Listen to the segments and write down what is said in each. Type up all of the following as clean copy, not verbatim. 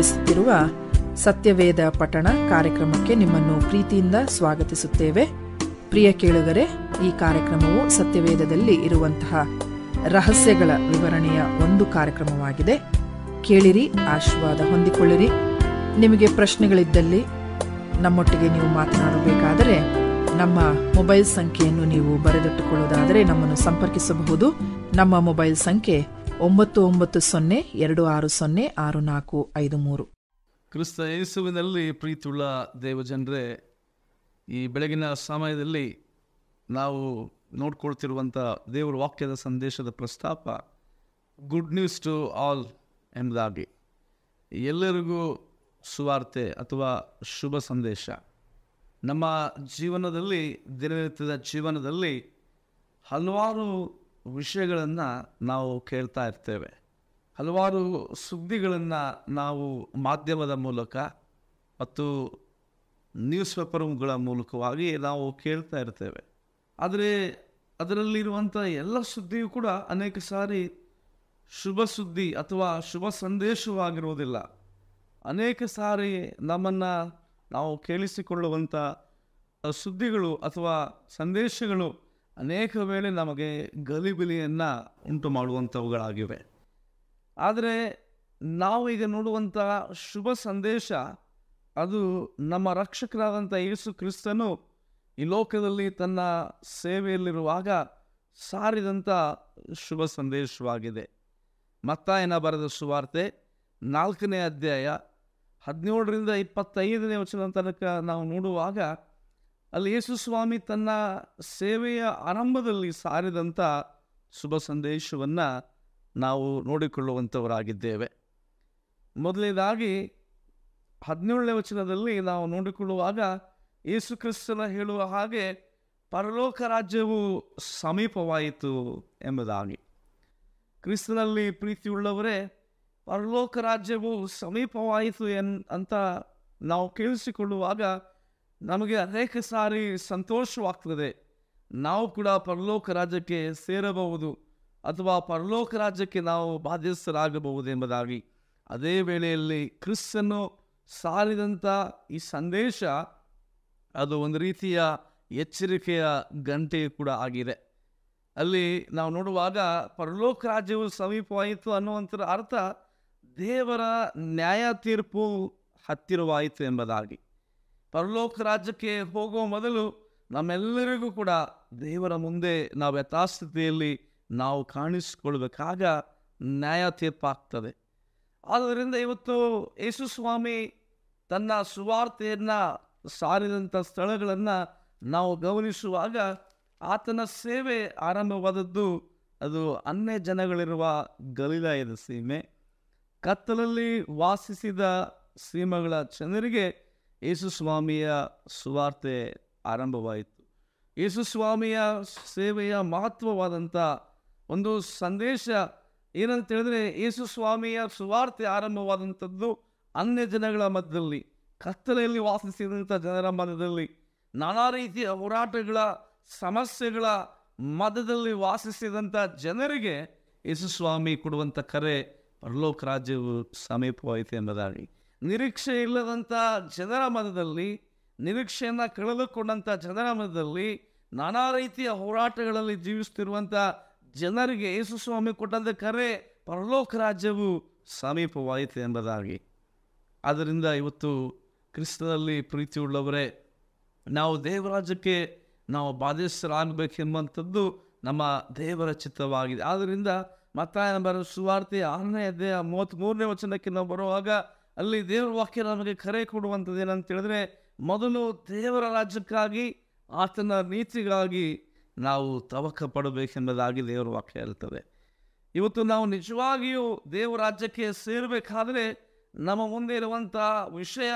ಆರಂಭಿಸುತ್ತಿರುವ ಸತ್ಯವೇದ ಪಠಣ ಕಾರ್ಯಕ್ರಮಕ್ಕೆ ನಿಮ್ಮನ್ನು ಪ್ರೀತಿಯಿಂದ ಸ್ವಾಗತಿಸುತ್ತೇವೆ. ಪ್ರಿಯ ಕೇಳುಗರೆ, ಈ ಕಾರ್ಯಕ್ರಮವು ಸತ್ಯವೇದದಲ್ಲಿ ಇರುವಂತಹ ರಹಸ್ಯಗಳ ವಿವರಣೆಯ ಒಂದು ಕಾರ್ಯಕ್ರಮವಾಗಿದೆ. ಕೇಳಿರಿ, ಆಶೀರ್ವಾದ ಹೊಂದಿಕೊಳ್ಳಿರಿ. ನಿಮಗೆ ಪ್ರಶ್ನೆಗಳಿದ್ದಲ್ಲಿ ನಮ್ಮೊಟ್ಟಿಗೆ ನೀವು ಮಾತನಾಡಬೇಕಾದರೆ ನಮ್ಮ ಮೊಬೈಲ್ ಸಂಖ್ಯೆಯನ್ನು ನೀವು ಬರೆದಿಟ್ಟುಕೊಳ್ಳುವುದಾದರೆ ನಮ್ಮನ್ನು ಸಂಪರ್ಕಿಸಬಹುದು. ನಮ್ಮ ಮೊಬೈಲ್ ಸಂಖ್ಯೆ 9902606453. ಕ್ರಿಸ್ತ ಯೇಸುವಿನಲ್ಲಿ ಪ್ರೀತಿಯುಳ್ಳ ದೇವಜನರೇ, ಈ ಬೆಳಗಿನ ಸಮಯದಲ್ಲಿ ನಾವು ನೋಡ್ಕೊಳ್ತಿರುವಂಥ ದೇವರ ವಾಕ್ಯದ ಸಂದೇಶದ ಪ್ರಸ್ತಾಪ ಗುಡ್ ನ್ಯೂಸ್ ಟು ಆಲ್ ಎಂಬುದಾಗಿ. ಎಲ್ಲರಿಗೂ ಸುವಾರ್ತೆ ಅಥವಾ ಶುಭ ಸಂದೇಶ. ನಮ್ಮ ಜೀವನದಲ್ಲಿ, ದಿನನಿತ್ಯದ ಜೀವನದಲ್ಲಿ ಹಲವಾರು ವಿಷಯಗಳನ್ನು ನಾವು ಕೇಳ್ತಾ ಇರ್ತೇವೆ. ಹಲವಾರು ಸುದ್ದಿಗಳನ್ನು ನಾವು ಮಾಧ್ಯಮದ ಮೂಲಕ ಮತ್ತು ನ್ಯೂಸ್ ಪೇಪರ್ಗಳ ಮೂಲಕವಾಗಿ ನಾವು ಕೇಳ್ತಾ ಇರ್ತೇವೆ. ಆದರೆ ಅದರಲ್ಲಿರುವಂಥ ಎಲ್ಲ ಸುದ್ದಿಯೂ ಕೂಡ ಅನೇಕ ಸಾರಿ ಶುಭ ಸುದ್ದಿ ಅಥವಾ ಶುಭ ಸಂದೇಶವಾಗಿರುವುದಿಲ್ಲ. ಅನೇಕ ಸಾರಿ ನಮ್ಮನ್ನು ನಾವು ಕೇಳಿಸಿಕೊಳ್ಳುವಂಥ ಸುದ್ದಿಗಳು ಅಥವಾ ಸಂದೇಶಗಳು ಅನೇಕ ವೇಳೆ ನಮಗೆ ಗಲಿಬಿಲಿಯನ್ನು ಉಂಟು ಮಾಡುವಂಥವುಗಳಾಗಿವೆ. ಆದರೆ ನಾವು ಈಗ ನೋಡುವಂಥ ಶುಭ ಸಂದೇಶ ಅದು ನಮ್ಮ ರಕ್ಷಕರಾದಂಥ ಯೇಸು ಕ್ರಿಸ್ತನು ಈ ಲೋಕದಲ್ಲಿ ತನ್ನ ಸೇವೆಯಲ್ಲಿರುವಾಗ ಸಾರಿದಂಥ ಶುಭ ಸಂದೇಶವಾಗಿದೆ. ಮತ್ತಾಯನ ಬರೆದ ಸುವಾರ್ತೆ 4ನೇ ಅಧ್ಯಾಯ 17ರಿಂದ 25ನೇ ವಚನ ತನಕ ನಾವು ನೋಡುವಾಗ ಅಲ್ಲಿ ಯೇಸು ಸ್ವಾಮಿ ತನ್ನ ಸೇವೆಯ ಆರಂಭದಲ್ಲಿ ಸಾರಿದಂಥ ಶುಭ ಸಂದೇಶವನ್ನು ನಾವು ನೋಡಿಕೊಳ್ಳುವಂಥವರಾಗಿದ್ದೇವೆ. ಮೊದಲನೇದಾಗಿ 17ನೇ ವಚನದಲ್ಲಿ ನಾವು ನೋಡಿಕೊಳ್ಳುವಾಗ ಯೇಸು ಕ್ರಿಸ್ತನ ಹೇಳುವ ಹಾಗೆ ಪರಲೋಕ ರಾಜ್ಯವು ಸಮೀಪವಾಯಿತು ಎಂಬುದಾಗಿ. ಕ್ರಿಸ್ತನಲ್ಲಿ ಪ್ರೀತಿಯುಳ್ಳವರೇ, ಪರಲೋಕ ರಾಜ್ಯವು ಸಮೀಪವಾಯಿತು ಅಂತ ನಾವು ಕೇಳಿಸಿಕೊಳ್ಳುವಾಗ ನಮಗೆ ಅನೇಕ ಸಾರಿ ಸಂತೋಷವಾಗ್ತದೆ. ನಾವು ಕೂಡ ಪರಲೋಕ ರಾಜ್ಯಕ್ಕೆ ಸೇರಬಹುದು ಅಥವಾ ಪರಲೋಕ ರಾಜ್ಯಕ್ಕೆ ನಾವು ಬಾಧ್ಯಸ್ಥರಾಗಬಹುದು ಎಂಬುದಾಗಿ. ಅದೇ ವೇಳೆಯಲ್ಲಿ ಕ್ರಿಸ್ತನು ಸಾರಿದಂಥ ಈ ಸಂದೇಶ ಅದು ಒಂದು ರೀತಿಯ ಎಚ್ಚರಿಕೆಯ ಗಂಟೆ ಕೂಡ ಆಗಿದೆ. ಅಲ್ಲಿ ನಾವು ನೋಡುವಾಗ ಪರಲೋಕ ರಾಜ್ಯವು ಸಮೀಪವಾಯಿತು ಅನ್ನುವಂಥರ ಅರ್ಥ ದೇವರ ನ್ಯಾಯ ತೀರ್ಪು ಹತ್ತಿರವಾಯಿತು ಎಂಬುದಾಗಿ. ಪರಲೋಕ ರಾಜ್ಯಕ್ಕೆ ಹೋಗುವ ಮೊದಲು ನಮ್ಮೆಲ್ಲರಿಗೂ ಕೂಡ ದೇವರ ಮುಂದೆ ನಾವು ಯಥಾಸ್ಥಿತಿಯಲ್ಲಿ ನಾವು ಕಾಣಿಸಿಕೊಳ್ಬೇಕಾಗ ನ್ಯಾಯ ತೀರ್ಪಾಗ್ತದೆ. ಆದ್ದರಿಂದ ಇವತ್ತು ಯೇಸು ಸ್ವಾಮಿ ತನ್ನ ಸುವಾರ್ತೆಯನ್ನು ಸಾರಿದಂಥ ಸ್ಥಳಗಳನ್ನು ನಾವು ಗಮನಿಸುವಾಗ ಆತನ ಸೇವೆ ಆರಂಭವಾದದ್ದು ಅದು ಅನ್ಯ ಜನಗಳಿರುವ ಗಲಿಲಾಯದ ಸೀಮೆ. ಕತ್ತಲಲ್ಲಿ ವಾಸಿಸಿದ ಸೀಮೆಗಳ ಜನರಿಗೆ ಯೇಸು ಸ್ವಾಮಿಯ ಸುವಾರ್ತೆ ಆರಂಭವಾಯಿತು. ಯೇಸು ಸ್ವಾಮಿಯ ಸೇವೆಯ ಮಹತ್ವವಾದಂಥ ಒಂದು ಸಂದೇಶ ಏನಂತ ಹೇಳಿದ್ರೆ, ಯೇಸು ಸ್ವಾಮಿಯ ಸುವಾರ್ತೆ ಆರಂಭವಾದಂಥದ್ದು ಅನ್ಯ ಜನಗಳ ಮಧ್ಯದಲ್ಲಿ, ಕತ್ತಲೆಯಲ್ಲಿ ವಾಸಿಸಿದಂಥ ಜನರ ಮಧ್ಯದಲ್ಲಿ, ನಾನಾ ರೀತಿಯ ಹೋರಾಟಗಳ ಸಮಸ್ಯೆಗಳ ಮಧ್ಯದಲ್ಲಿ ವಾಸಿಸಿದಂಥ ಜನರಿಗೆ ಯೇಸು ಸ್ವಾಮಿ ಕೊಡುವಂಥ ಕರೆ ಪರಲೋಕ ರಾಜ್ಯವು ಸಮೀಪವಾಯಿತು ಎಂಬುದಾಗಿ. ನಿರೀಕ್ಷೆ ಇಲ್ಲದಂಥ ಜನರ ಮಧ್ಯದಲ್ಲಿ, ನಿರೀಕ್ಷೆಯನ್ನು ಕಳೆದುಕೊಂಡಂಥ ಜನರ ಮಧ್ಯದಲ್ಲಿ, ನಾನಾ ರೀತಿಯ ಹೋರಾಟಗಳಲ್ಲಿ ಜೀವಿಸುತ್ತಿರುವಂಥ ಜನರಿಗೆ ಯೇಸು ಸ್ವಾಮಿ ಕೊಟ್ಟಂಥ ಕರೆ ಪರಲೋಕ ರಾಜ್ಯವು ಸಮೀಪವಾಯಿತು ಎಂಬುದಾಗಿ. ಆದ್ದರಿಂದ ಇವತ್ತು ಕ್ರಿಸ್ತನಲ್ಲಿ ಪ್ರೀತಿಯುಳ್ಳವರೇ, ನಾವು ದೇವರಾಜ್ಯಕ್ಕೆ ನಾವು ಬಾಧ್ಯಸ್ಥರಾಗಬೇಕೆಂಬಂಥದ್ದು ನಮ್ಮ ದೇವರ ಚಿತ್ತವಾಗಿದೆ. ಆದ್ದರಿಂದ ಮತ್ತಾಯನ ಬರೆದ ಸುವಾರ್ತೆ 6ನೇ ಅಧ್ಯಾಯ 33ನೇ ವಚನಕ್ಕೆ ನಾವು ಬರುವಾಗ ಅಲ್ಲಿ ದೇವರ ವಾಕ್ಯ ನಮಗೆ ಕರೆ ಕೊಡುವಂಥದ್ದು ಏನಂತ ಹೇಳಿದ್ರೆ, ಮೊದಲು ದೇವರ ರಾಜ್ಯಕ್ಕಾಗಿ ಆತನ ನೀತಿಗಾಗಿ ನಾವು ತವಕ ಪಡಬೇಕೆಂಬುದಾಗಿ ದೇವರ ವಾಕ್ಯ ಹೇಳ್ತದೆ. ಇವತ್ತು ನಾವು ನಿಜವಾಗಿಯೂ ದೇವರ ರಾಜ್ಯಕ್ಕೆ ಸೇರಬೇಕಾದ್ರೆ ನಮ್ಮ ಮುಂದೆ ಇರುವಂಥ ವಿಷಯ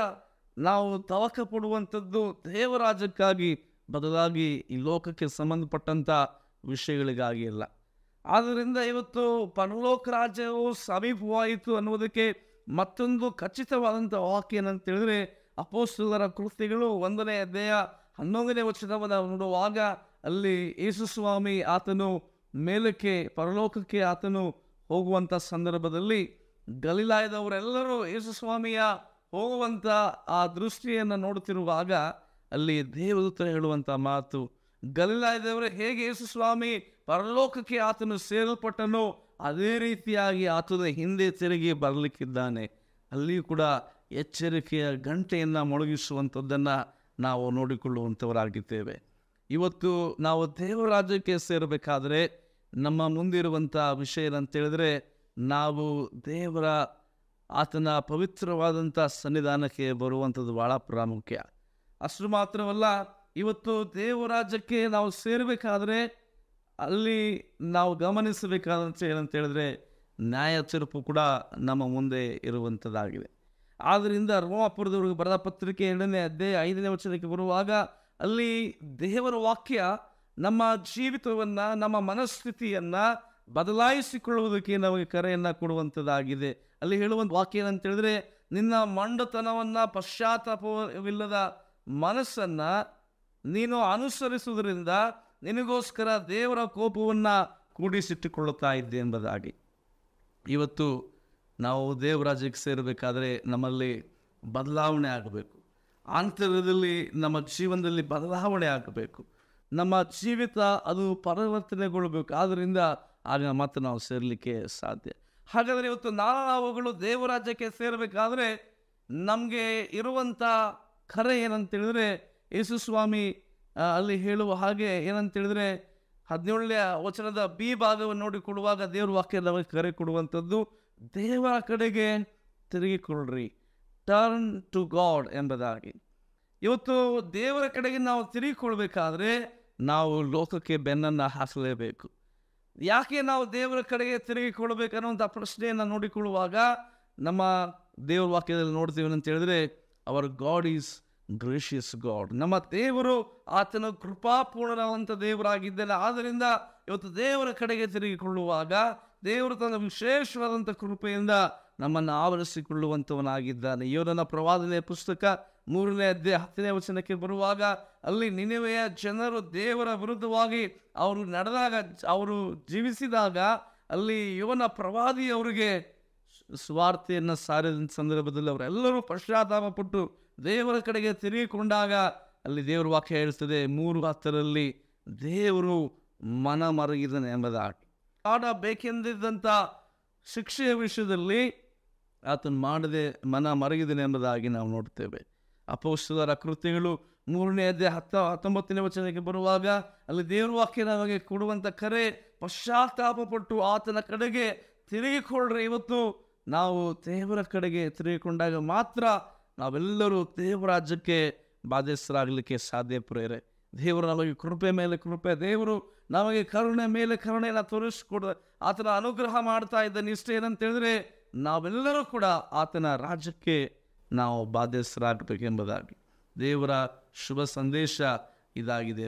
ನಾವು ತವಕ ಪಡುವಂಥದ್ದು ದೇವರ ರಾಜ್ಯಕ್ಕಾಗಿ, ಬದಲಾಗಿ ಈ ಲೋಕಕ್ಕೆ ಸಂಬಂಧಪಟ್ಟಂಥ ವಿಷಯಗಳಿಗಾಗಿ ಇಲ್ಲ. ಆದ್ದರಿಂದ ಇವತ್ತು ಪರಲೋಕ ರಾಜ್ಯವು ಸಮೀಪವಾಯಿತು ಅನ್ನುವುದಕ್ಕೆ ಮತ್ತೊಂದು ಖಚಿತವಾದಂಥ ವಾಕ್ಯ ಏನಂತ ಹೇಳಿದ್ರೆ, ಅಪೊಸ್ತಲರ ಕೃತ್ಯಗಳು 1ನೇ ಅಧ್ಯಾಯ 11ನೇ ವಚನವನ್ನು ನೋಡುವಾಗ ಅಲ್ಲಿ ಯೇಸು ಸ್ವಾಮಿ ಆತನು ಮೇಲಕ್ಕೆ ಪರಲೋಕಕ್ಕೆ ಆತನು ಹೋಗುವಂಥ ಸಂದರ್ಭದಲ್ಲಿ ಗಲಿಲಾಯದವರೆಲ್ಲರೂ ಯೇಸು ಸ್ವಾಮಿಯ ಹೋಗುವಂಥ ಆ ದೃಷ್ಟಿಯನ್ನು ನೋಡುತ್ತಿರುವಾಗ ಅಲ್ಲಿ ದೇವದೂತರು ಹೇಳುವಂಥ ಮಾತು, ಗಲಿಲಾಯದವರು ಹೇಗೆ ಯೇಸು ಸ್ವಾಮಿ ಪರಲೋಕಕ್ಕೆ ಆತನು ಸೇರಲ್ಪಟ್ಟನೋ ಅದೇ ರೀತಿಯಾಗಿ ಆತನ ಹಿಂದೆ ತಿರುಗಿ ಬರಲಿಕ್ಕಿದ್ದಾನೆ. ಅಲ್ಲಿಯೂ ಕೂಡ ಎಚ್ಚರಿಕೆಯ ಗಂಟೆಯನ್ನು ಮೊಳಗಿಸುವಂಥದ್ದನ್ನು ನಾವು ನೋಡಿಕೊಳ್ಳುವಂಥವರಾಗಿದ್ದೇವೆ. ಇವತ್ತು ನಾವು ದೇವರ ರಾಜ್ಯಕ್ಕೆ ಸೇರಬೇಕಾದ್ರೆ ನಮ್ಮ ಮುಂದಿರುವಂಥ ವಿಷಯ ಏನಂತೇಳಿದ್ರೆ, ನಾವು ದೇವರ ಆತನ ಪವಿತ್ರವಾದಂಥ ಸನ್ನಿಧಾನಕ್ಕೆ ಬರುವಂಥದ್ದು ಭಾಳ ಪ್ರಾಮುಖ್ಯ. ಅಷ್ಟು ಮಾತ್ರವಲ್ಲ, ಇವತ್ತು ದೇವರ ರಾಜ್ಯಕ್ಕೆ ನಾವು ಸೇರಬೇಕಾದ್ರೆ ಅಲ್ಲಿ ನಾವು ಗಮನಿಸಬೇಕಾದಂಥ ಏನಂತೇಳಿದ್ರೆ, ನ್ಯಾಯ ತೀರ್ಪು ಕೂಡ ನಮ್ಮ ಮುಂದೆ ಇರುವಂಥದ್ದಾಗಿದೆ. ಆದ್ದರಿಂದ ರೋಮಾಪುರದವ್ರಿಗೆ ಬರೆದ ಪತ್ರಿಕೆ 2ನೇ ಅಧ್ಯಾಯ 5ನೇ ವಚನಕ್ಕೆ ಬರುವಾಗ ಅಲ್ಲಿ ದೇವರ ವಾಕ್ಯ ನಮ್ಮ ಜೀವಿತವನ್ನು, ನಮ್ಮ ಮನಸ್ಥಿತಿಯನ್ನು ಬದಲಾಯಿಸಿಕೊಳ್ಳುವುದಕ್ಕೆ ನಮಗೆ ಕರೆಯನ್ನು ಕೊಡುವಂಥದ್ದಾಗಿದೆ. ಅಲ್ಲಿ ಹೇಳುವಂಥ ವಾಕ್ಯ ಏನಂತೇಳಿದ್ರೆ, ನಿನ್ನ ಮಂಡತನವನ್ನು, ಪಶ್ಚಾತ್ತಾಪವಿಲ್ಲದ ಮನಸ್ಸನ್ನು ನೀನು ಅನುಸರಿಸುವುದರಿಂದ ನಿನಗೋಸ್ಕರ ದೇವರ ಕೋಪವನ್ನು ಕೂಡಿಸಿಟ್ಟುಕೊಳ್ಳುತ್ತಾ ಇದ್ದೆ ಎಂಬುದಾಗಿ. ಇವತ್ತು ನಾವು ದೇವರಾಜ್ಯಕ್ಕೆ ಸೇರಬೇಕಾದ್ರೆ ನಮ್ಮಲ್ಲಿ ಬದಲಾವಣೆ ಆಗಬೇಕು. ಆಂತರ್ಯದಲ್ಲಿ ನಮ್ಮ ಜೀವನದಲ್ಲಿ ಬದಲಾವಣೆ ಆಗಬೇಕು. ನಮ್ಮ ಜೀವಿತ ಅದು ಪರಿವರ್ತನೆಗೊಳ್ಳಬೇಕು. ಆದ್ದರಿಂದ ಆಗ ಮತ್ತೆ ನಾವು ಸೇರಲಿಕ್ಕೆ ಸಾಧ್ಯ. ಹಾಗಾದರೆ ಇವತ್ತು ನಾವುಗಳು ದೇವರಾಜ್ಯಕ್ಕೆ ಸೇರಬೇಕಾದ್ರೆ ನಮಗೆ ಇರುವಂಥ ಕರೆ ಏನಂತೇಳಿದ್ರೆ, ಯೇಸು ಸ್ವಾಮಿ ಅಲ್ಲಿ ಹೇಳುವ ಹಾಗೆ ಏನಂತೇಳಿದ್ರೆ, 17ನೇ ವಚನದ ಬಿ ಭಾಗವನ್ನು ನೋಡಿಕೊಳ್ಳುವಾಗ ದೇವರ ವಾಕ್ಯ ನಮಗೆ ಕರೆ ಕೊಡುವಂಥದ್ದು, ದೇವರ ಕಡೆಗೆ ತಿರುಗಿಕೊಳ್ಳ್ರಿ, ಟರ್ನ್ ಟು ಗಾಡ್ ಎಂಬುದಾಗಿ. ಇವತ್ತು ದೇವರ ಕಡೆಗೆ ನಾವು ತಿರುಗಿಕೊಳ್ಬೇಕಾದ್ರೆ ನಾವು ಲೋಕಕ್ಕೆ ಬೆನ್ನನ್ನು ಹಾಕಲೇಬೇಕು. ಯಾಕೆ ನಾವು ದೇವರ ಕಡೆಗೆ ತಿರುಗಿಕೊಳ್ಬೇಕನ್ನುವಂಥ ಪ್ರಶ್ನೆಯನ್ನು ನೋಡಿಕೊಳ್ಳುವಾಗ ನಮ್ಮ ದೇವರ ವಾಕ್ಯದಲ್ಲಿ ನೋಡ್ತೀವಿ ಅಂತ ಹೇಳಿದ್ರೆ, our God is gracious God. ನಮ್ಮ ದೇವರು ಆತನ ಕೃಪಾಪೂರ್ಣವಂಥ ದೇವರಾಗಿದ್ದಾನೆ. ಆದ್ದರಿಂದ ಇವತ್ತು ದೇವರ ಕಡೆಗೆ ತಿರುಗಿಕೊಳ್ಳುವಾಗ ದೇವರು ತನ್ನ ವಿಶೇಷವಾದಂಥ ಕೃಪೆಯಿಂದ ನಮ್ಮನ್ನು ಆವರಿಸಿಕೊಳ್ಳುವಂಥವನಾಗಿದ್ದಾನೆ. ಯೋನನ ಪ್ರವಾದನೆಯ ಪುಸ್ತಕ 3ನೇ ಅಧ್ಯಾಯ 10ನೇ ವಚನಕ್ಕೆ ಬರುವಾಗ ಅಲ್ಲಿ ನಿನೆವೆಯ ಜನರು ದೇವರ ವಿರುದ್ಧವಾಗಿ ಅವರು ನಡೆದಾಗ, ಅವರು ಜೀವಿಸಿದಾಗ ಅಲ್ಲಿ ಯೋನ ಪ್ರವಾದಿ ಅವರಿಗೆ ಸ್ವಾರ್ಥೆಯನ್ನು ಸಾರಿದ ಸಂದರ್ಭದಲ್ಲಿ ಅವರೆಲ್ಲರೂ ಪಶ್ಚಾತ್ತಾಪಪಟ್ಟು ದೇವರ ಕಡೆಗೆ ತಿರುಗಿಕೊಂಡಾಗ ಅಲ್ಲಿ ದೇವರ ವಾಕ್ಯ ಹೇಳ್ತದೆ 3:10 ದೇವರು ಮನ ಮರಗಿದನೆ ಎಂಬುದಾಗಿ. ಮಾಡಬೇಕೆಂದಿದ್ದಂಥ ಶಿಕ್ಷೆಯ ವಿಷಯದಲ್ಲಿ ಆತನು ಮಾಡದೆ ಮನ ಮರಗಿದನೆ ಎಂಬುದಾಗಿ ನಾವು ನೋಡ್ತೇವೆ. ಅಪೊಸ್ತಲರ ಕೃತ್ಯಗಳು 3ನೇ ಅಧ್ಯಾಯ 19ನೇ ವಚನಕ್ಕೆ ಬರುವಾಗ ಅಲ್ಲಿ ದೇವರ ವಾಕ್ಯ ನಮಗೆ ಕೊಡುವಂಥ ಕರೆ, ಪಶ್ಚಾತ್ತಾಪಪಟ್ಟು ಆತನ ಕಡೆಗೆ ತಿರುಗಿಕೊಳ್ಳ್ರೆ. ಇವತ್ತು ನಾವು ದೇವರ ಕಡೆಗೆ ತಿರುಗಿಕೊಂಡಾಗ ಮಾತ್ರ ನಾವೆಲ್ಲರೂ ದೇವರ ರಾಜ್ಯಕ್ಕೆ ಬಾಧ್ಯಸ್ಥರಾಗಲಿಕ್ಕೆ ಸಾಧ್ಯ. ಪ್ರೇರೆ, ದೇವರು ನಮಗೆ ಕೃಪೆ ಮೇಲೆ ಕೃಪೆ, ದೇವರು ನಮಗೆ ಕರುಣೆ ಮೇಲೆ ಕರುಣೆಯನ್ನು ತೋರಿಸ್ಕೊಡ ಆತನ ಅನುಗ್ರಹ ಮಾಡ್ತಾ ಇದ್ದಾನೆ. ಇಷ್ಟ ಏನಂತೇಳಿದ್ರೆ, ನಾವೆಲ್ಲರೂ ಕೂಡ ಆತನ ರಾಜ್ಯಕ್ಕೆ ನಾವು ಬಾಧ್ಯಸ್ಥರಾಗಬೇಕೆಂಬುದಾಗಿ ದೇವರ ಶುಭ ಸಂದೇಶ ಇದಾಗಿದೆ.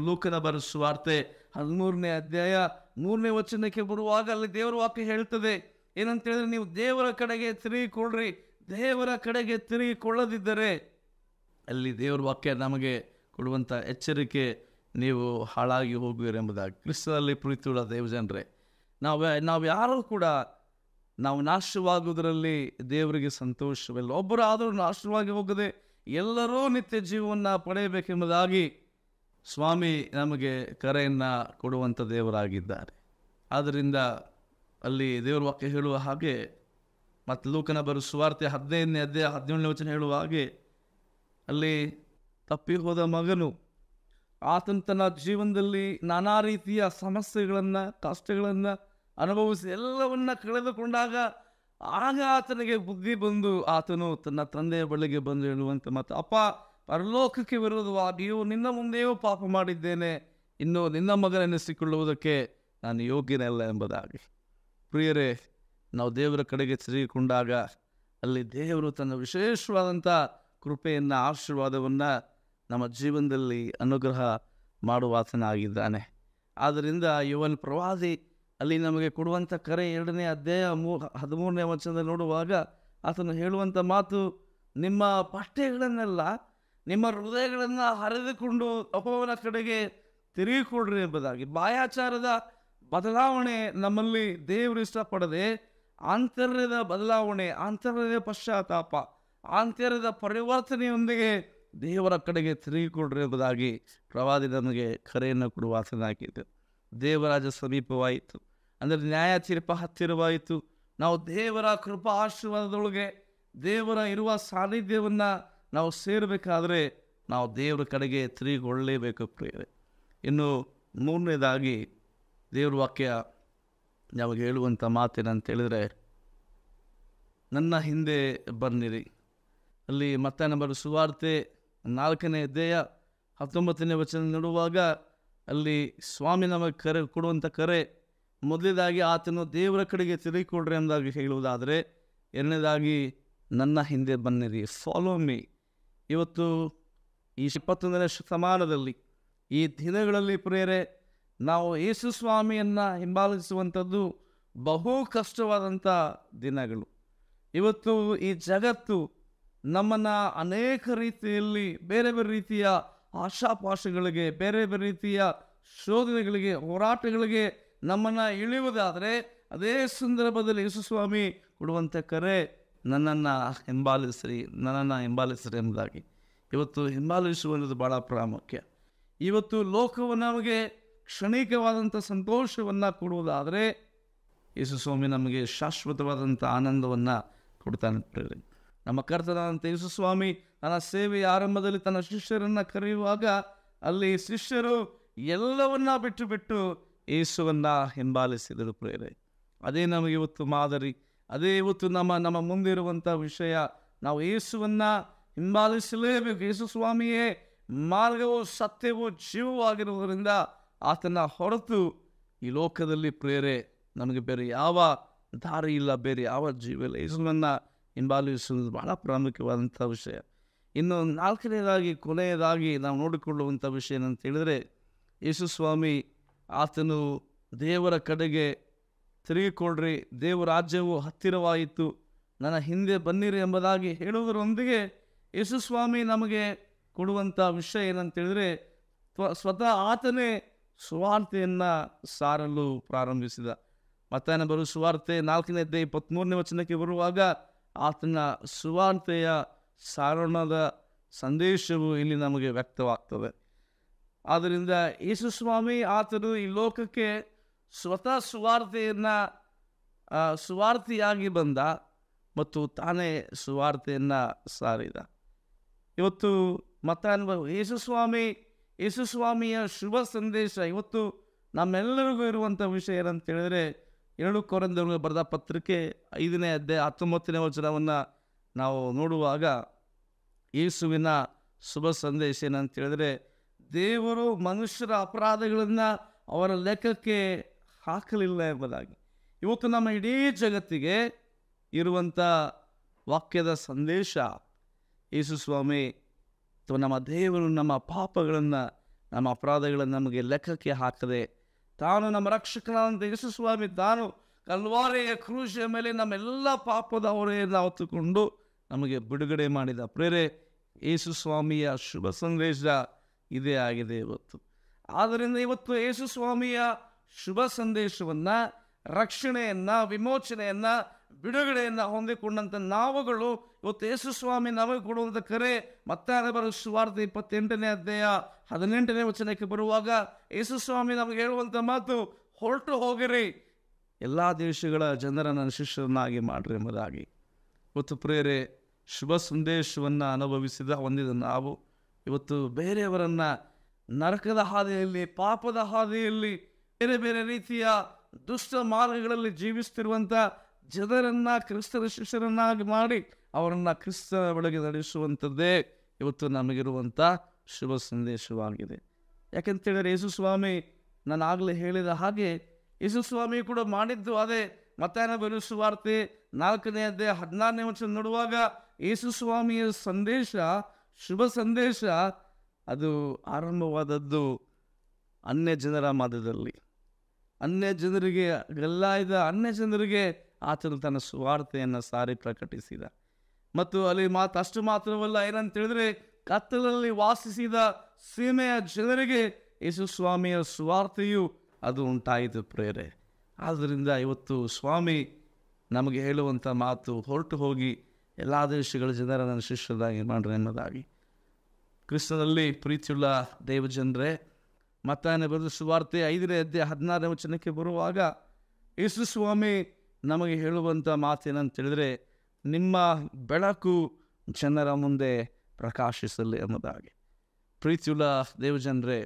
ಲೂಕನ ಬರೆದ ಸುವಾರ್ತೆ 13ನೇ ಅಧ್ಯಾಯ 3ನೇ ವಚನಕ್ಕೆ ಬರುವಾಗ ಅಲ್ಲಿ ದೇವರ ವಾಕ್ಯ ಹೇಳ್ತದೆ ಏನಂತೇಳಿದ್ರೆ, ನೀವು ದೇವರ ಕಡೆಗೆ ತಿರುಗಿಕೊಳ್ಳ್ರಿ. ದೇವರ ಕಡೆಗೆ ತಿರುಗಿಕೊಳ್ಳದಿದ್ದರೆ ಅಲ್ಲಿ ದೇವರ ವಾಕ್ಯ ನಮಗೆ ಕೊಡುವಂಥ ಎಚ್ಚರಿಕೆ, ನೀವು ಹಾಳಾಗಿ ಹೋಗುವಿರೆಂಬುದಾಗಿ. ಕ್ರಿಸ್ತನಲ್ಲಿ ಪ್ರೀತಿಯುಳ್ಳ ದೇವಜನರೇ, ನಾವು ಯಾರೂ ಕೂಡ ನಾವು ನಾಶವಾಗುವುದರಲ್ಲಿ ದೇವರಿಗೆ ಸಂತೋಷವಿಲ್ಲ. ಒಬ್ಬರಾದರೂ ನಾಶವಾಗಿ ಹೋಗದೆ ಎಲ್ಲರೂ ನಿತ್ಯ ಜೀವವನ್ನು ಪಡೆಯಬೇಕೆಂಬುದಾಗಿ ಸ್ವಾಮಿ ನಮಗೆ ಕರೆಯನ್ನು ಕೊಡುವಂಥ ದೇವರಾಗಿದ್ದಾರೆ. ಆದ್ದರಿಂದ ಅಲ್ಲಿ ದೇವರ ವಾಕ್ಯ ಹೇಳುವ ಹಾಗೆ, ಮತ್ತು ಲೂಕನ ಬರೆದ ಸುವಾರ್ತೆ 15ನೇ ಅಧ್ಯಾಯ 17ನೇ ವಚನ ಹೇಳುವ ಹಾಗೆ, ಅಲ್ಲಿ ತಪ್ಪಿ ಹೋದ ಮಗನು ಆತನ ತನ್ನ ಜೀವನದಲ್ಲಿ ನಾನಾ ರೀತಿಯ ಸಮಸ್ಯೆಗಳನ್ನು, ಕಷ್ಟಗಳನ್ನು ಅನುಭವಿಸಿ ಎಲ್ಲವನ್ನ ಕಳೆದುಕೊಂಡಾಗ ಆಗ ಆತನಿಗೆ ಬುದ್ಧಿ ಬಂದು ಆತನು ತನ್ನ ತಂದೆಯ ಬಳಿಗೆ ಬಂದು ಹೇಳುವಂಥ ಮತ್ತು, ಅಪ್ಪ, ಪರಲೋಕಕ್ಕೆ ವಿರೋಧವಾಗಿಯೂ ನಿನ್ನ ಮುಂದೆಯೂ ಪಾಪ ಮಾಡಿದ್ದೇನೆ, ಇನ್ನು ನಿನ್ನ ಮಗನೆನಿಸಿಕೊಳ್ಳುವುದಕ್ಕೆ ನಾನು ಯೋಗ್ಯನಲ್ಲ ಎಂಬುದಾಗಿ. ಪ್ರಿಯರೇ, ನಾವು ದೇವರ ಕಡೆಗೆ ತಿರುಗಿಕೊಂಡಾಗ ಅಲ್ಲಿ ದೇವರು ತನ್ನ ವಿಶೇಷವಾದಂಥ ಕೃಪೆಯನ್ನು, ಆಶೀರ್ವಾದವನ್ನು ನಮ್ಮ ಜೀವನದಲ್ಲಿ ಅನುಗ್ರಹ ಮಾಡುವಾತನಾಗಿದ್ದಾನೆ. ಆದ್ದರಿಂದ ಯೋವನ ಪ್ರವಾದಿ ಅಲ್ಲಿ ನಮಗೆ ಕೊಡುವಂಥ ಕರೆ 2ನೇ ಅಧ್ಯಾಯ 13ನೇ ವಚನದಲ್ಲಿ ನೋಡುವಾಗ ಆತನು ಹೇಳುವಂಥ ಮಾತು, ನಿಮ್ಮ ಪಠ್ಯಗಳನ್ನೆಲ್ಲ, ನಿಮ್ಮ ಹೃದಯಗಳನ್ನು ಹರಿದುಕೊಂಡು ಅಪವನ ಕಡೆಗೆ ತಿರುಗಿಕೊಡ್ರಿ ಎಂಬುದಾಗಿ. ಬಾಯಾಚಾರದ ಬದಲಾವಣೆ ನಮ್ಮಲ್ಲಿ ದೇವರು ಇಷ್ಟಪಡದೆ ಆಂತರ್ಯದ ಬದಲಾವಣೆ, ಆಂತರ್ಯದ ಪಶ್ಚಾತ್ತಾಪ, ಆಂತರ್ಯದ ಪರಿವರ್ತನೆಯೊಂದಿಗೆ ದೇವರ ಕಡೆಗೆ ತಿರುಗಿಕೊಡ್ರಿ ಎಂಬುದಾಗಿ ಪ್ರವಾದಿ ನಮಗೆ ಕರೆಯನ್ನು ಕೊಡುವ ಆತನಾಗಿದ್ದು. ದೇವರಾಜ ಸಮೀಪವಾಯಿತು, ಅಂದರೆ ನ್ಯಾಯ ತೀರ್ಪ ಹತ್ತಿರವಾಯಿತು. ನಾವು ದೇವರ ಕೃಪಾ ಆಶೀರ್ವಾದದೊಳಗೆ ದೇವರ ಇರುವ ಸಾನ್ನಿಧ್ಯವನ್ನು ನಾವು ಸೇರಬೇಕಾದ್ರೆ ನಾವು ದೇವರ ಕಡೆಗೆ ತಿರುಗಿಕೊಳ್ಳಲೇಬೇಕು ಪ್ರಿಯರೇ. ಇನ್ನು ಮೂರನೇದಾಗಿ ದೇವ್ರ ವಾಕ್ಯ ನಮಗೆ ಹೇಳುವಂಥ ಮಾತೇನಂತ ಹೇಳಿದರೆ, ನನ್ನ ಹಿಂದೆ ಬನ್ನಿರಿ. ಅಲ್ಲಿ ಮತ್ತಾಯನ ಬರೆದ ಸುವಾರ್ತೆ 4ನೇ ಅಧ್ಯಾಯ 19ನೇ ವಚನ ನೋಡುವಾಗ ಅಲ್ಲಿ ಸ್ವಾಮಿ ನಮಗೆ ಕರೆ ಕೊಡುವಂಥ ಕರೆ, ಮೊದಲೇದಾಗಿ ಆತನು ದೇವರ ಕಡೆಗೆ ತಿರುಗಿಕೊಡ್ರಿ ಎಂಬುದಾಗಿ ಹೇಳುವುದಾದರೆ, ಎರಡನೇದಾಗಿ ನನ್ನ ಹಿಂದೆ ಬನ್ನಿರಿ, ಫಾಲೋ ಮೀ. ಇವತ್ತು ಈ 21ನೇ ಶತಮಾನದಲ್ಲಿ ಈ ದಿನಗಳಲ್ಲಿ ಪ್ರಿಯರೇ, ನಾವು ಯೇಸು ಸ್ವಾಮಿಯನ್ನು ಹಿಂಬಾಲಿಸುವಂಥದ್ದು ಬಹು ಕಷ್ಟವಾದಂಥ ದಿನಗಳು. ಇವತ್ತು ಈ ಜಗತ್ತು ನಮ್ಮನ್ನು ಅನೇಕ ರೀತಿಯಲ್ಲಿ ಬೇರೆ ಬೇರೆ ರೀತಿಯ ಆಶಾಪಾಶಗಳಿಗೆ, ಬೇರೆ ಬೇರೆ ರೀತಿಯ ಶೋಧನೆಗಳಿಗೆ, ಹೋರಾಟಗಳಿಗೆ ನಮ್ಮನ್ನು ಇಳಿಯುವುದಾದರೆ, ಅದೇ ಸಂದರ್ಭದಲ್ಲಿ ಯೇಸು ಸ್ವಾಮಿ ಕೊಡುವಂಥ ಕರೆ, ನನ್ನನ್ನು ಹಿಂಬಾಲಿಸ್ರಿ ಎಂಬುದಾಗಿ. ಇವತ್ತು ಹಿಂಬಾಲಿಸುವಂಥದ್ದು ಭಾಳ ಪ್ರಾಮುಖ್ಯ. ಇವತ್ತು ಲೋಕವು ನಮಗೆ ಕ್ಷಣಿಕವಾದಂಥ ಸಂತೋಷವನ್ನು ಕೊಡುವುದಾದರೆ, ಯೇಸು ಸ್ವಾಮಿ ನಮಗೆ ಶಾಶ್ವತವಾದಂಥ ಆನಂದವನ್ನು ಕೊಡ್ತಾನೆ ಪ್ರೇರೆ. ನಮ್ಮ ಕರ್ತನಾದಂಥ ಯೇಸು ಸ್ವಾಮಿ ತನ್ನ ಸೇವೆಯ ಆರಂಭದಲ್ಲಿ ತನ್ನ ಶಿಷ್ಯರನ್ನು ಕರೆಯುವಾಗ ಅಲ್ಲಿ ಶಿಷ್ಯರು ಎಲ್ಲವನ್ನ ಬಿಟ್ಟು ಯೇಸುವನ್ನು ಹಿಂಬಾಲಿಸಿದರು ಪ್ರೇರೆ. ಅದೇ ನಮಗೆ ಇವತ್ತು ಮಾದರಿ, ಅದೇ ಇವತ್ತು ನಮ್ಮ ಮುಂದಿರುವಂಥ ವಿಷಯ. ನಾವು ಯೇಸುವನ್ನು ಹಿಂಬಾಲಿಸಲೇಬೇಕು. ಯೇಸು ಸ್ವಾಮಿಯೇ ಮಾರ್ಗವು, ಸತ್ಯವೂ, ಜೀವವಾಗಿರುವುದರಿಂದ ಆತನ ಹೊರತು ಈ ಲೋಕದಲ್ಲಿ ಪ್ರೇರೆ ನಮಗೆ ಬೇರೆ ಯಾವ ದಾರಿ ಇಲ್ಲ, ಬೇರೆ ಯಾವ ಜೀವ ಇಲ್ಲ. ಯೇಸುವನ್ನು ಹಿಂಬಾಲಿಸುವುದು ಬಹಳ ಪ್ರಾಮುಖ್ಯವಾದಂಥ ವಿಷಯ. ಇನ್ನು 4ನೇದಾಗಿ ಕೊನೆಯದಾಗಿ ನಾವು ನೋಡಿಕೊಳ್ಳುವಂಥ ವಿಷಯ ಏನಂತ ಹೇಳಿದರೆ, ಯೇಸು ಸ್ವಾಮಿ ಆತನು ದೇವರ ಕಡೆಗೆ ತಿರುಗಿಕೊಡ್ರಿ, ದೇವರ ರಾಜ್ಯವು ಹತ್ತಿರವಾಯಿತು, ನನ್ನ ಹಿಂದೆ ಬನ್ನಿರಿ ಎಂಬುದಾಗಿ ಹೇಳುವುದರೊಂದಿಗೆ ಯೇಸು ಸ್ವಾಮಿ ನಮಗೆ ಕೊಡುವಂಥ ವಿಷಯ ಏನಂತ ಹೇಳಿದರೆ, ಸ್ವತಃ ಆತನೇ ಸುವಾರ್ತೆಯನ್ನು ಸಾರಲು ಪ್ರಾರಂಭಿಸಿದ. ಮತ್ತಾಯನ ಬರುವ ಸುವಾರ್ತೆ 4ನೇ ಅಧ್ಯಾಯ 23ನೇ ವಚನಕ್ಕೆ ಬರುವಾಗ ಆತನ ಸುವಾರ್ತೆಯ ಸಾರಣದ ಸಂದೇಶವು ಇಲ್ಲಿ ನಮಗೆ ವ್ಯಕ್ತವಾಗ್ತದೆ. ಆದ್ದರಿಂದ ಯೇಸು ಸ್ವಾಮಿ ಆತನು ಈ ಲೋಕಕ್ಕೆ ಸ್ವತಃ ಸುವಾರ್ತೆಯಾಗಿ ಬಂದ ಮತ್ತು ತಾನೇ ಸುವಾರ್ತೆಯನ್ನು ಸಾರಿದ. ಇವತ್ತು ಮತ್ತಾಯನ ಯೇಸು ಸ್ವಾಮಿಯ ಶುಭ ಸಂದೇಶ ಇವತ್ತು ನಮ್ಮೆಲ್ಲರಿಗೂ ಇರುವಂಥ ವಿಷಯ ಏನಂತ ಹೇಳಿದರೆ, 2 ಕೊರಿಂಥದವರಿಗೆ ಬರೆದ ಪತ್ರಿಕೆ 5ನೇ ಅಧ್ಯಾಯ 19ನೇ ವಚನವನ್ನು ನಾವು ನೋಡುವಾಗ ಯೇಸುವಿನ ಶುಭ ಸಂದೇಶ ಏನಂತ ಹೇಳಿದರೆ, ದೇವರು ಮನುಷ್ಯರ ಅಪರಾಧಗಳನ್ನು ಅವರ ಲೆಕ್ಕಕ್ಕೆ ಹಾಕಲಿಲ್ಲ ಎಂಬುದಾಗಿ. ಇವತ್ತು ನಮ್ಮ ಇಡೀ ಜಗತ್ತಿಗೆ ಇರುವಂಥ ವಾಕ್ಯದ ಸಂದೇಶ, ಯೇಸು ಸ್ವಾಮಿ ಅಥವಾ ನಮ್ಮ ದೇವರು ನಮ್ಮ ಪಾಪಗಳನ್ನು, ನಮ್ಮ ಅಪರಾಧಗಳನ್ನು ನಮಗೆ ಲೆಕ್ಕಕ್ಕೆ ಹಾಕದೆ ತಾನು ನಮ್ಮ ರಕ್ಷಕನಾದಂಥ ಯೇಸು ಸ್ವಾಮಿ ತಾನು ಕಲ್ವಾರಿಯ ಕ್ರೂಶಿಯ ಮೇಲೆ ನಮ್ಮೆಲ್ಲ ಪಾಪದ ಹೊರೆಯನ್ನು ಹೊತ್ತುಕೊಂಡು ನಮಗೆ ಬಿಡುಗಡೆ ಮಾಡಿದ ಪ್ರೇರೆ. ಯೇಸು ಸ್ವಾಮಿಯ ಶುಭ ಸಂದೇಶ ಇದೇ ಆಗಿದೆ ಇವತ್ತು. ಆದ್ದರಿಂದ ಇವತ್ತು ಯೇಸು ಸ್ವಾಮಿಯ ಶುಭ ಸಂದೇಶವನ್ನು, ರಕ್ಷಣೆಯನ್ನು, ವಿಮೋಚನೆಯನ್ನು, ಬಿಡುಗಡೆಯನ್ನು ಹೊಂದಿಕೊಂಡಂಥ ನಾವುಗಳು ಇವತ್ತು ಯೇಸು ಸ್ವಾಮಿ ನಮಗೆ ಕೊಡುವಂಥ ಕರೆ. ಮತ್ತಾಯನ ಬರೆದ ಸುವಾರ್ತೆ 28ನೇ ಅಧ್ಯಾಯ 18ನೇ ವಚನಕ್ಕೆ ಬರುವಾಗ ಯೇಸು ಸ್ವಾಮಿ ನಮಗೆ ಹೇಳುವಂಥ ಮಾತು, ಹೊರಟು ಹೋಗಿರಿ, ಎಲ್ಲ ದೇಶಗಳ ಜನರನ್ನು ಶಿಷ್ಯರನ್ನಾಗಿ ಮಾಡ್ರಿ ಎಂಬುದಾಗಿ. ಇವತ್ತು ಪ್ರೇರೆ ಶುಭ ಸಂದೇಶವನ್ನು ಹೊಂದಿದ ನಾವು ಇವತ್ತು ಬೇರೆಯವರನ್ನು ನರಕದ ಹಾದಿಯಲ್ಲಿ, ಪಾಪದ ಹಾದಿಯಲ್ಲಿ, ಬೇರೆ ಬೇರೆ ರೀತಿಯ ದುಷ್ಟ ಮಾರ್ಗಗಳಲ್ಲಿ ಜೀವಿಸ್ತಿರುವಂಥ ಜನರನ್ನು ಕ್ರಿಸ್ತನ ಶಿಷ್ಯರನ್ನಾಗಿ ಮಾಡಿ ಅವರನ್ನು ಕ್ರಿಸ್ತನ ಒಳಗೆ ನಡೆಸುವಂಥದ್ದೇ ಇವತ್ತು ನಮಗಿರುವಂಥ ಶುಭ ಸಂದೇಶವಾಗಿದೆ. ಯಾಕೆಂತೇಳಿದರೆ ಯೇಸು ಸ್ವಾಮಿ, ನಾನು ಆಗಲೇ ಹೇಳಿದ ಹಾಗೆ ಯೇಸು ಸ್ವಾಮಿ ಕೂಡ ಮಾಡಿದ್ದು ಅದೇ. ಮತ್ತಾಯನ ಬರೆದ ಸುವಾರ್ತೆ 4ನೇ ಅಧ್ಯಾಯ 16ನೇ ವಚನ ನೋಡುವಾಗ ಯೇಸು ಸ್ವಾಮಿಯ ಸಂದೇಶ, ಶುಭ ಸಂದೇಶ, ಅದು ಆರಂಭವಾದದ್ದು ಅನ್ಯ ಜನರ ಮಧ್ಯದಲ್ಲಿ. ಅನ್ಯ ಜನರಿಗೆ ಆತನು ತನ್ನ ಸುವಾರ್ತೆಯನ್ನು ಸಾರಿ ಪ್ರಕಟಿಸಿದ. ಮತ್ತು ಅಲ್ಲಿ ಅಷ್ಟು ಮಾತ್ರವಲ್ಲ, ಏನಂತ ಹೇಳಿದ್ರೆ ಕತ್ತಲಲ್ಲಿ ವಾಸಿಸಿದ ಸೀಮೆಯ ಜನರಿಗೆ ಯೇಸು ಸ್ವಾಮಿಯ ಸುವಾರ್ತೆಯು ಅದು ಉಂಟಾಯಿತು ಪ್ರೇರೆ. ಆದ್ದರಿಂದ ಇವತ್ತು ಸ್ವಾಮಿ ನಮಗೆ ಹೇಳುವಂಥ ಮಾತು, ಹೊರಟು ಹೋಗಿ ಎಲ್ಲ ದೇಶಗಳ ಜನರ ನನ್ನ ಶಿಷ್ಯರಾಗಿ ಮಾಡ್ರಿ ಅನ್ನೋದಾಗಿ. ಕ್ರಿಸ್ತನಲ್ಲಿ ಪ್ರೀತಿಯುಳ್ಳ ದೇವಜನರೇ, ಮತ್ತಾಯನ ಬರೆದ ಸುವಾರ್ತೆ 5ನೇ ಅಧ್ಯಾಯ 16ನೇ ವಚನಕ್ಕೆ ಬರುವಾಗ ಯೇಸು ಸ್ವಾಮಿ ನಮಗೆ ಹೇಳುವಂಥ ಮಾತೇನಂತ ಹೇಳಿದರೆ, ನಿಮ್ಮ ಬೆಳಕು ಜನರ ಮುಂದೆ ಪ್ರಕಾಶಿಸಲಿ ಅನ್ನೋದಾಗಿ. ಪ್ರೀತಿಯುಳ್ಳ ದೇವಜನರೇ,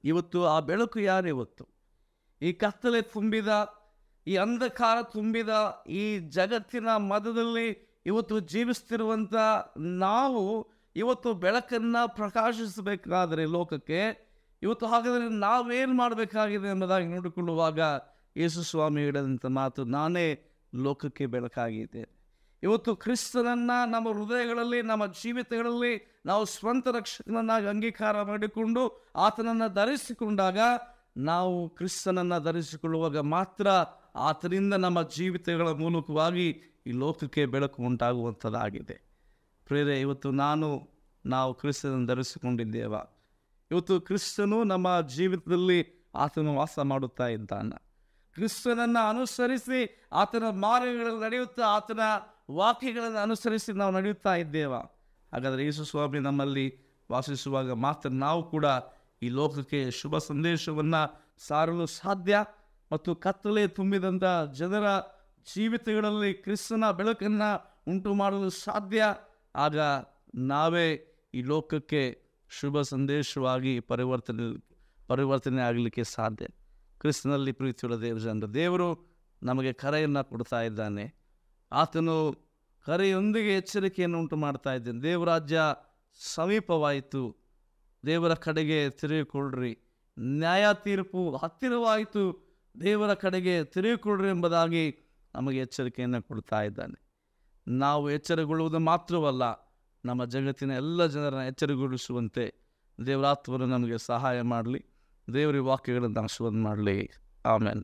ಇವತ್ತು ಆ ಬೆಳಕು ಯಾರು? ಇವತ್ತು ಈ ಕತ್ತಲೆ ತುಂಬಿದ, ಈ ಅಂಧಕಾರ ತುಂಬಿದ ಈ ಜಗತ್ತಿನ ಮಧ್ಯದಲ್ಲಿ ಇವತ್ತು ಜೀವಿಸ್ತಿರುವಂಥ ನಾವು ಇವತ್ತು ಬೆಳಕನ್ನು ಪ್ರಕಾಶಿಸಬೇಕಾದರೆ ಲೋಕಕ್ಕೆ, ಇವತ್ತು ಹಾಗಾದರೆ ನಾವೇನು ಮಾಡಬೇಕಾಗಿದೆ ಎಂಬುದಾಗಿ ನೋಡಿಕೊಳ್ಳುವಾಗ ಯೇಸು ಸ್ವಾಮಿ ಹೇಳಿದಂಥ ಮಾತು, ನಾನೇ ಲೋಕಕ್ಕೆ ಬೆಳಕಾಗಿದ್ದೇನೆ. ಇವತ್ತು ಕ್ರಿಸ್ತನನ್ನು ನಮ್ಮ ಹೃದಯಗಳಲ್ಲಿ, ನಮ್ಮ ಜೀವಿತಗಳಲ್ಲಿ ನಾವು ಸ್ವಂತ ರಕ್ಷಕನನ್ನಾಗಿ ಅಂಗೀಕಾರ ಮಾಡಿಕೊಂಡು ಆತನನ್ನು ಧರಿಸಿಕೊಂಡಾಗ, ನಾವು ಕ್ರಿಸ್ತನನ್ನು ಧರಿಸಿಕೊಳ್ಳುವಾಗ ಮಾತ್ರ ಆತನಿಂದ ನಮ್ಮ ಜೀವಿತಗಳ ಮೂಲಕವಾಗಿ ಈ ಲೋಕಕ್ಕೆ ಬೆಳಕು ಉಂಟಾಗುವಂಥದ್ದಾಗಿದೆ. ಪ್ರೇರೆ, ಇವತ್ತು ನಾವು ಕ್ರಿಸ್ತನನ್ನು ಧರಿಸಿಕೊಂಡಿದ್ದೇವ. ಇವತ್ತು ಕ್ರಿಸ್ತನು ನಮ್ಮ ಜೀವಿತದಲ್ಲಿ ಆತನು ವಾಸ ಮಾಡುತ್ತಾ ಇದ್ದಾನೆ. ಕ್ರಿಸ್ತನನ್ನು ಅನುಸರಿಸಿ ಆತನ ಮಾರ್ಗಗಳಲ್ಲಿ ನಡೆಯುತ್ತಾ, ಆತನ ವಾಕ್ಯಗಳನ್ನು ಅನುಸರಿಸಿ ನಾವು ನಡೆಯುತ್ತಾ ಇದ್ದೇವ. ಹಾಗಾದರೆ ಯೇಸು ಸ್ವಾಮಿ ನಮ್ಮಲ್ಲಿ ವಾಸಿಸುವಾಗ ಮಾತ್ರ ನಾವು ಕೂಡ ಈ ಲೋಕಕ್ಕೆ ಶುಭ ಸಂದೇಶವನ್ನು ಸಾರಲು ಸಾಧ್ಯ ಮತ್ತು ಕತ್ತಲೆ ತುಂಬಿದಂಥ ಜನರ ಜೀವಿತಗಳಲ್ಲಿ ಕ್ರಿಸ್ತನ ಬೆಳಕನ್ನು ಉಂಟು ಮಾಡಲು ಸಾಧ್ಯ. ಆಗ ನಾವೇ ಈ ಲೋಕಕ್ಕೆ ಶುಭ ಸಂದೇಶವಾಗಿ ಪರಿವರ್ತನೆ ಆಗಲಿಕ್ಕೆ ಸಾಧ್ಯ. ಕ್ರಿಸ್ತನಲ್ಲಿ ಪ್ರೀತಿಯುಳ್ಳ ದೇವಜನರ, ದೇವರು ನಮಗೆ ಕರೆಯನ್ನು ಕೊಡ್ತಾ ಇದ್ದಾನೆ. ಆತನು ಕರೆಯೊಂದಿಗೆ ಎಚ್ಚರಿಕೆಯನ್ನು ಉಂಟು ಮಾಡ್ತಾ ಇದ್ದಾನೆ. ದೇವರಾಜ್ಯ ಸಮೀಪವಾಯಿತು, ದೇವರ ಕಡೆಗೆ ತಿರುಗಿಕೊಳ್ಳ್ರಿ, ನ್ಯಾಯ ತೀರ್ಪು ಹತ್ತಿರವಾಯಿತು, ದೇವರ ಕಡೆಗೆ ತಿರುಗಿಕೊಳ್ಳ್ರಿ ಎಂಬುದಾಗಿ ನಮಗೆ ಎಚ್ಚರಿಕೆಯನ್ನು ಕೊಡ್ತಾ ಇದ್ದಾನೆ. ನಾವು ಎಚ್ಚರಗೊಳ್ಳುವುದು ಮಾತ್ರವಲ್ಲ, ನಮ್ಮ ಜಗತ್ತಿನ ಎಲ್ಲ ಜನರನ್ನು ಎಚ್ಚರಗೊಳಿಸುವಂತೆ ದೇವರಾತ್ಮರು ನಮಗೆ ಸಹಾಯ ಮಾಡಲಿ. ದೇವರ ವಾಕ್ಯಗಳನ್ನು ಆಶೀರ್ವಾದ ಮಾಡಲಿ. ಆಮೇನ್.